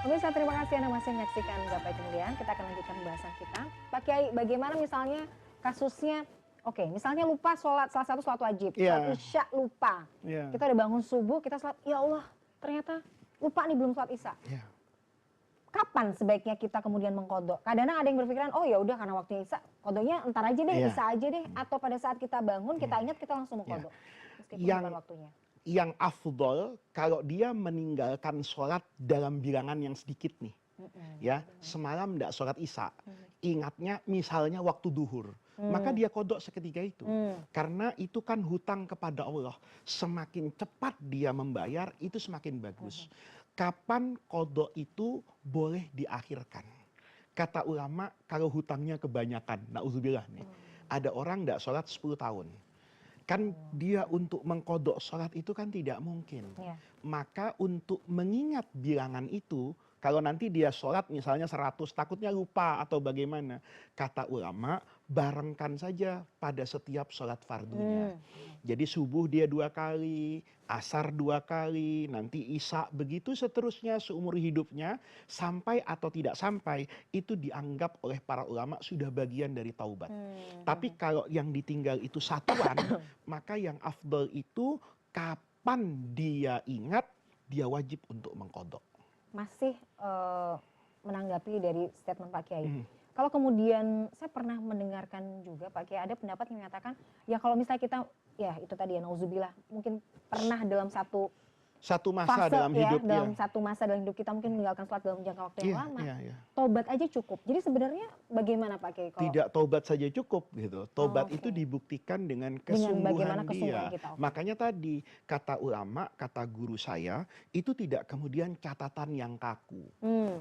Pemirsa, terima kasih Anda masih menyaksikan Gapai Kemuliaan. Kita akan lanjutkan pembahasan kita. Pak Kiai, bagaimana misalnya kasusnya, oke, misalnya lupa sholat, salah satu sholat wajib, sholat isya lupa. Kita udah bangun subuh, kita sholat, ya Allah, ternyata lupa nih belum sholat isya. Kapan sebaiknya kita kemudian mengkodok? Kadang-kadang ada yang berpikiran, oh ya udah karena waktunya isya, kodoknya entar aja deh, isya aja deh. Atau pada saat kita bangun, kita ingat kita langsung mengkodok. Meskipun bukan waktunya. Yang afdol kalau dia meninggalkan sholat dalam bilangan yang sedikit nih. Ya, semalam tidak sholat isya. Ingatnya misalnya waktu duhur. Maka dia kodok seketika itu. Karena itu kan hutang kepada Allah. Semakin cepat dia membayar, itu semakin bagus. Kapan kodok itu boleh diakhirkan? Kata ulama, kalau hutangnya kebanyakan, na'udzubillah nih. Ada orang tidak sholat 10 tahun. Kan dia untuk mengkodok sholat itu kan tidak mungkin. Maka untuk mengingat bilangan itu, kalau nanti dia sholat misalnya 100, takutnya lupa atau bagaimana. Kata ulama, barengkan saja pada setiap sholat fardunya. Jadi subuh dia 2 kali, asar 2 kali, nanti isya, begitu seterusnya seumur hidupnya. Sampai atau tidak sampai, itu dianggap oleh para ulama sudah bagian dari taubat. Tapi kalau yang ditinggal itu satuan, maka yang afdol itu kapan dia ingat, dia wajib untuk mengkodok. Masih menanggapi dari statement Pak Kiai. Kalau kemudian saya pernah mendengarkan juga Pak Kiai ada pendapat yang mengatakan ya kalau misalnya kita ya itu tadi ya nauzubillah mungkin pernah dalam satu masa fase, dalam hidup dalam satu masa dalam hidup kita mungkin meninggalkan sholat dalam jangka waktu yang lama. Tobat aja cukup. Jadi sebenarnya bagaimana Pak Kiai? Tidak tobat saja cukup gitu. Tobat itu dibuktikan dengan kesungguhan dia. Makanya tadi kata ulama, kata guru saya, itu tidak kemudian catatan yang kaku.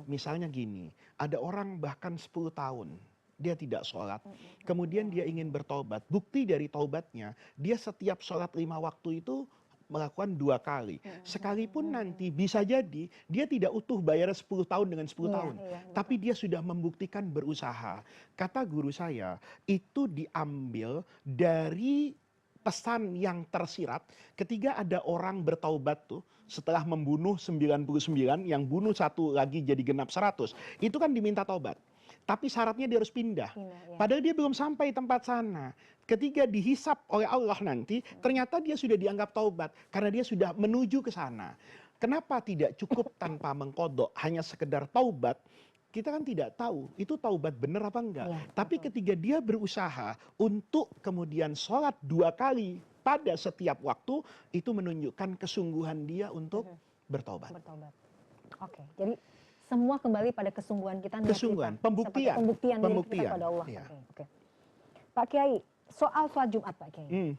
Misalnya gini, ada orang bahkan 10 tahun dia tidak sholat, kemudian dia ingin bertobat. Bukti dari taubatnya, dia setiap sholat 5 waktu itu melakukan 2 kali. Sekalipun nanti bisa jadi dia tidak utuh bayar 10 tahun dengan 10 tahun. Tapi dia sudah membuktikan berusaha. Kata guru saya, itu diambil dari pesan yang tersirat ketika ada orang bertaubat tuh setelah membunuh 99, yang bunuh 1 lagi jadi genap 100. Itu kan diminta taubat. Tapi syaratnya dia harus pindah. Padahal dia belum sampai tempat sana. Ketika dihisap oleh Allah nanti, ternyata dia sudah dianggap taubat. Karena dia sudah menuju ke sana. Kenapa tidak cukup tanpa mengkodok, hanya sekedar taubat? Kita kan tidak tahu, itu taubat benar apa enggak. Tapi ketika dia berusaha untuk kemudian sholat 2 kali pada setiap waktu, itu menunjukkan kesungguhan dia untuk bertaubat. Oke, jadi semua kembali pada kesungguhan kita, kesungguhan, pembuktian diri kita pada Allah. Oke. Pak Kiai, soal sholat Jumat Pak Kiai.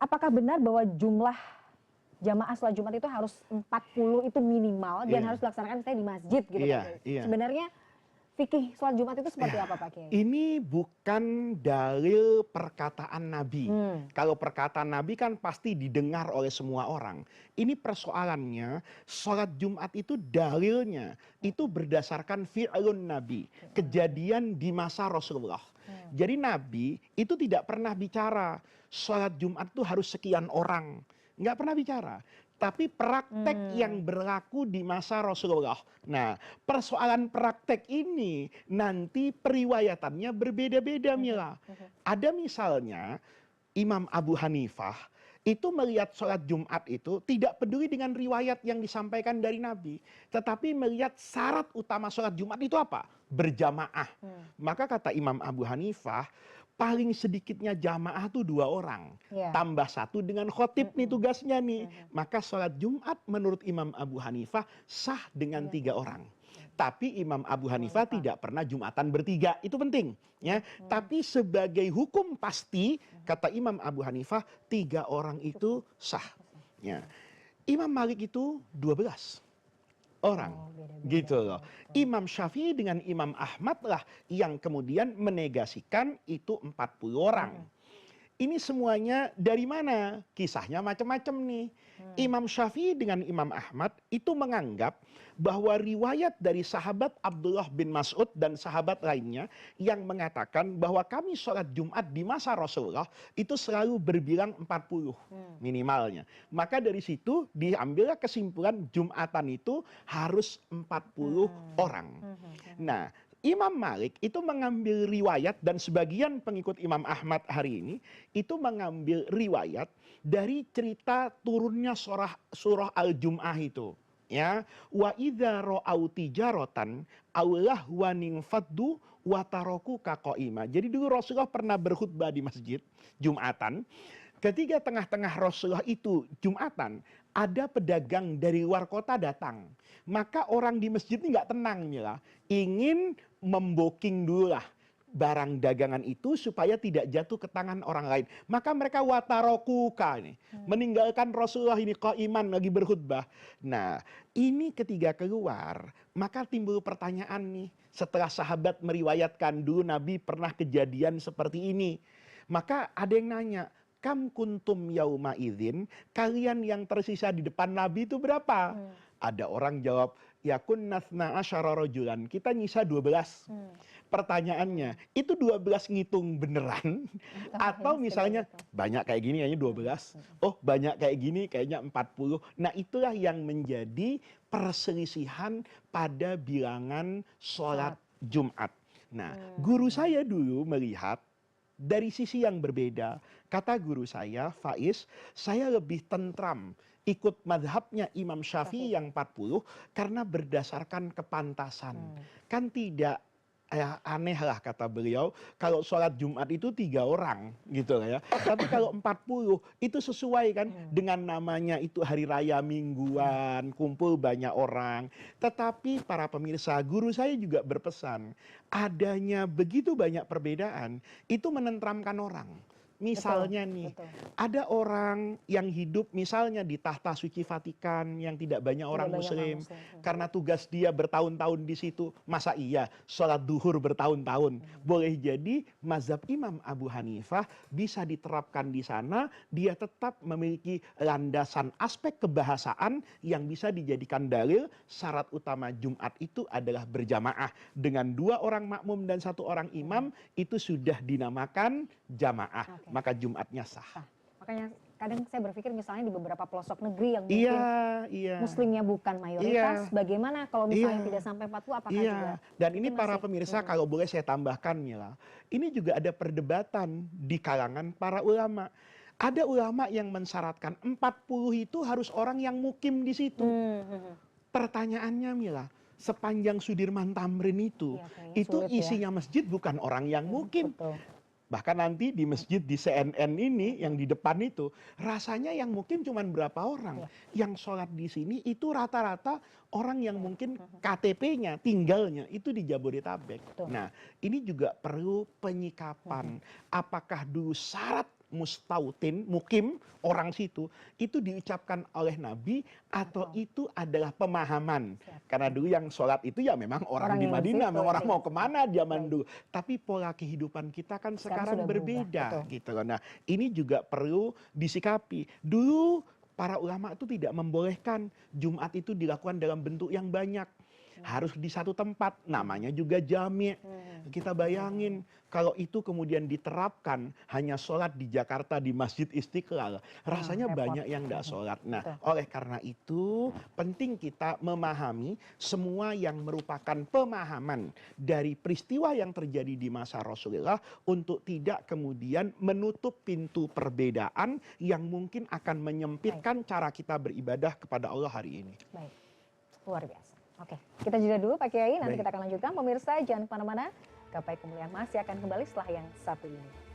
Apakah benar bahwa jumlah jamaah sholat Jumat itu harus 40 itu minimal dan harus dilaksanakan misalnya di masjid gitu Pak Kiai? Sebenarnya fikih sholat Jumat itu seperti apa Pak Kiai? Ini bukan dalil perkataan Nabi. Kalau perkataan Nabi kan pasti didengar oleh semua orang. Ini persoalannya, sholat Jumat itu dalilnya itu berdasarkan fi'lun Nabi, kejadian di masa Rasulullah. Jadi Nabi itu tidak pernah bicara sholat Jumat itu harus sekian orang. Nggak pernah bicara. Tapi praktek yang berlaku di masa Rasulullah. Nah, persoalan praktek ini nanti periwayatannya berbeda-beda Mila. Ada misalnya Imam Abu Hanifah itu melihat sholat Jumat itu tidak peduli dengan riwayat yang disampaikan dari Nabi. Tetapi melihat syarat utama sholat Jumat itu apa? Berjamaah. Maka kata Imam Abu Hanifah, paling sedikitnya jamaah tuh 2 orang. Tambah 1 dengan khotib nih tugasnya nih. Maka sholat Jumat menurut Imam Abu Hanifah sah dengan 3 orang. Tapi Imam Abu Hanifah tidak pernah Jumatan bertiga. Itu penting. Ya. Tapi sebagai hukum pasti, kata Imam Abu Hanifah, 3 orang itu sah. Ya. Imam Malik itu 12 orang. Gitu loh. Imam Syafi'i dengan Imam Ahmad lah yang kemudian menegasikan itu 40 orang. ini semuanya dari mana? Kisahnya macam-macam nih. Imam Syafi'i dengan Imam Ahmad itu menganggap bahwa riwayat dari sahabat Abdullah bin Mas'ud dan sahabat lainnya yang mengatakan bahwa kami sholat Jumat di masa Rasulullah itu selalu berbilang 40 minimalnya. Maka dari situ diambillah kesimpulan Jumatan itu harus 40 orang. Nah, Imam Malik itu mengambil riwayat dan sebagian pengikut Imam Ahmad hari ini itu mengambil riwayat dari cerita turunnya surah Al-Jum'ah itu. Ya, wa idza ra'au tijaratan aw lahwan faddu wa tarakuka qa'ima. Jadi dulu Rasulullah pernah berkhutbah di masjid Jumatan. Ketika tengah-tengah Rasulullah itu Jumatan, ada pedagang dari luar kota datang. Maka orang di masjid ini nggak tenang, Mila. Ingin memboking dulu lah barang dagangan itu supaya tidak jatuh ke tangan orang lain. Maka mereka watarokuka ini, meninggalkan Rasulullah ini qaiman lagi berkhutbah. Nah, ini ketika keluar, maka timbul pertanyaan nih. Setelah sahabat meriwayatkan dulu Nabi pernah kejadian seperti ini. Maka ada yang nanya, kam kuntum yauma idzin, kalian yang tersisa di depan Nabi itu berapa? Ada orang jawab, ya kunnasna asyara rajulan, kita nyisa 12. Pertanyaannya, itu 12 ngitung beneran? Atau misalnya, banyak kayak gini kayaknya 12. Oh banyak kayak gini kayaknya 40. Nah itulah yang menjadi perselisihan pada bilangan sholat Jumat. Nah guru saya dulu melihat dari sisi yang berbeda. Kata guru saya, Faiz, saya lebih tentram ikut madhabnya Imam Syafi'i yang 40 karena berdasarkan kepantasan. Kan tidak aneh lah kata beliau, kalau sholat Jumat itu 3 orang gitu ya. Tapi kalau 40 itu sesuai kan dengan namanya itu hari raya mingguan, kumpul banyak orang. Tetapi para pemirsa, guru saya juga berpesan, adanya begitu banyak perbedaan itu menenteramkan orang. Misalnya nih, ada orang yang hidup misalnya di tahta suci Vatikan yang tidak banyak orang Muslim. Karena tugas dia bertahun-tahun di situ. Masa iya sholat duhur bertahun-tahun? Boleh jadi mazhab Imam Abu Hanifah bisa diterapkan di sana. Dia tetap memiliki landasan aspek kebahasaan yang bisa dijadikan dalil. Syarat utama Jumat itu adalah berjamaah. Dengan 2 orang makmum dan 1 orang imam, itu sudah dinamakan jamaah. Maka Jumatnya sah. Makanya kadang saya berpikir misalnya di beberapa pelosok negeri yang mungkin muslimnya bukan mayoritas, bagaimana kalau misalnya tidak sampai 40 apakah juga? Dan ini para pemirsa kalau boleh saya tambahkan Mila, ini juga ada perdebatan di kalangan para ulama. Ada ulama yang mensyaratkan 40 itu harus orang yang mukim di situ. Pertanyaannya Mila, sepanjang Sudirman Tamrin itu isinya masjid bukan orang yang mukim. Bahkan nanti di masjid di CNN ini yang di depan itu rasanya yang mungkin cuma berapa orang. Yang sholat di sini itu rata-rata orang yang mungkin KTP-nya tinggalnya itu di Jabodetabek. Nah ini juga perlu penyikapan. Apakah dulu syarat mustautin, mukim, orang situ, itu diucapkan oleh Nabi atau itu adalah pemahaman. Karena dulu yang sholat itu ya memang orang di Madinah, memang orang mau kemana zaman dulu. Tapi pola kehidupan kita kan sekarang berbeda. Gitu loh. Nah ini juga perlu disikapi. Dulu para ulama itu tidak membolehkan Jumat itu dilakukan dalam bentuk yang banyak. Harus di satu tempat, namanya juga jami'. Kita bayangin kalau itu kemudian diterapkan hanya sholat di Jakarta di Masjid Istiqlal, rasanya banyak yang tidak sholat. Nah oleh karena itu penting kita memahami semua yang merupakan pemahaman dari peristiwa yang terjadi di masa Rasulullah untuk tidak kemudian menutup pintu perbedaan yang mungkin akan menyempitkan cara kita beribadah kepada Allah hari ini. Baik, luar biasa. Oke, kita jeda dulu Pak Kiai, nanti kita akan lanjutkan. Pemirsa jangan kemana-mana, Gapai Kemuliaan masih akan kembali setelah yang satu ini.